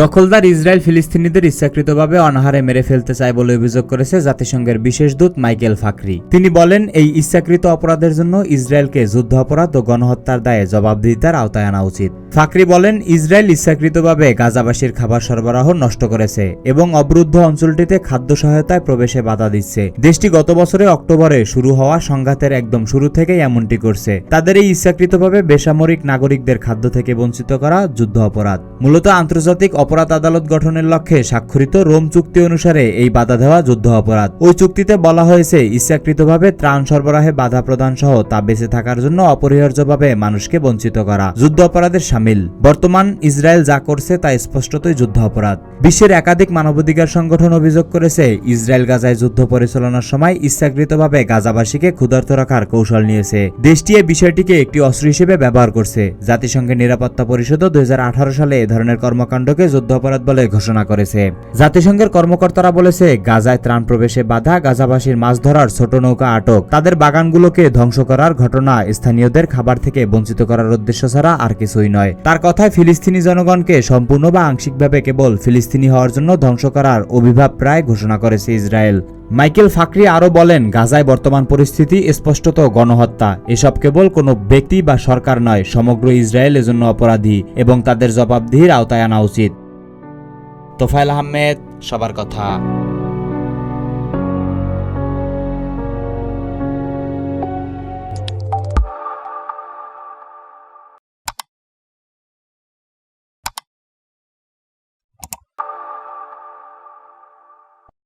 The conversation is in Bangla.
দখলদার ইসরায়েল ফিলিস্তিনিদের ইচ্ছাকৃতভাবে অনাহারে মেরে ফেলতে চায় বলে অভিযোগ করেছে জাতিসংঘের বিশেষ দূত মাইকেল ফাকরি। তিনি বলেন, এই ইচ্ছাকৃত অপরাধের জন্য ইসরায়েলকে যুদ্ধ অপরাধ ও গণহত্যার দায়ে জবাবদিহিতার আওতায় আনা উচিত। ফাকরি বলেন, ইসরায়েল ইচ্ছাকৃতভাবে গাজাবাসীর খাবার সরবরাহ নষ্ট করেছে এবং অবরুদ্ধ অঞ্চলটিতে খাদ্য সহায়তায় প্রবেশে বাধা দিচ্ছে। দেশটি গত বছরে অক্টোবরে শুরু হওয়া সংঘাতের একদম শুরু থেকেই এমনটি করছে। তাদের এই ইচ্ছাকৃতভাবে বেসামরিক নাগরিকদের খাদ্য থেকে বঞ্চিত করা যুদ্ধ অপরাধ। মূলত আন্তর্জাতিক অপরাধ আদালত গঠনের লক্ষ্যে স্বাক্ষরিত রোম চুক্তি অনুসারে এই বাধা দেওয়া যুদ্ধ অপরাধ। ওই চুক্তিতে বলা হয়েছে, ইচ্ছাকৃতভাবে ত্রাণ সরবরাহে বাধা প্রদান সহ তা বেঁচে থাকার জন্য অপরিহার্যভাবে মানুষকে বঞ্চিত করা যুদ্ধ অপরাধের শামিল। বর্তমান ইসরায়েল যা করছে তা স্পষ্টতই যুদ্ধ অপরাধ। বিশ্বের একাধিক মানবাধিকার সংগঠন অভিযোগ করেছে, ইসরায়েল গাজায় যুদ্ধ পরিচালনার সময় ইচ্ছাকৃতভাবে গাজাবাসীকে ক্ষুধার্ত রাখার কৌশল নিয়েছে। দেশটি এই বিষয়টিকে একটি অস্ত্র হিসেবে ব্যবহার করছে। জাতিসংঘের নিরাপত্তা পরিষদও 2018 সালে এ ধরনের কর্মকাণ্ডকে যুদ্ধ অপরাধ বলে ঘোষণা করেছে। জাতিসংঘের কর্মকর্তারা বলেছে, গাজায় ত্রাণ প্রবেশে বাধা, গাজাবাসীর মাছ ধরার ছোট নৌকা আটক, তাদের বাগানগুলোকে ধ্বংস করার ঘটনা স্থানীয়দের খাবার থেকে বঞ্চিত করার উদ্দেশ্য ছাড়া আর কিছুই নয়। তার কথায়, ফিলিস্তিনি জনগণকে সম্পূর্ণ বা আংশিকভাবে কেবল ফিলিস্তিনি হওয়ার জন্য ধ্বংস করার অভিভাব প্রায় ঘোষণা করেছে ইসরায়েল। মাইকেল ফাকরি আরও বলেন, গাজায় বর্তমান পরিস্থিতি স্পষ্টত গণহত্যা। এসব কেবল কোনো ব্যক্তি বা সরকার নয়, সমগ্র ইসরায়েল এজন্য অপরাধী এবং তাদের জবাবদিহির আওতায় আনা উচিত। তোফায়েল আহমেদ, সবার কথা।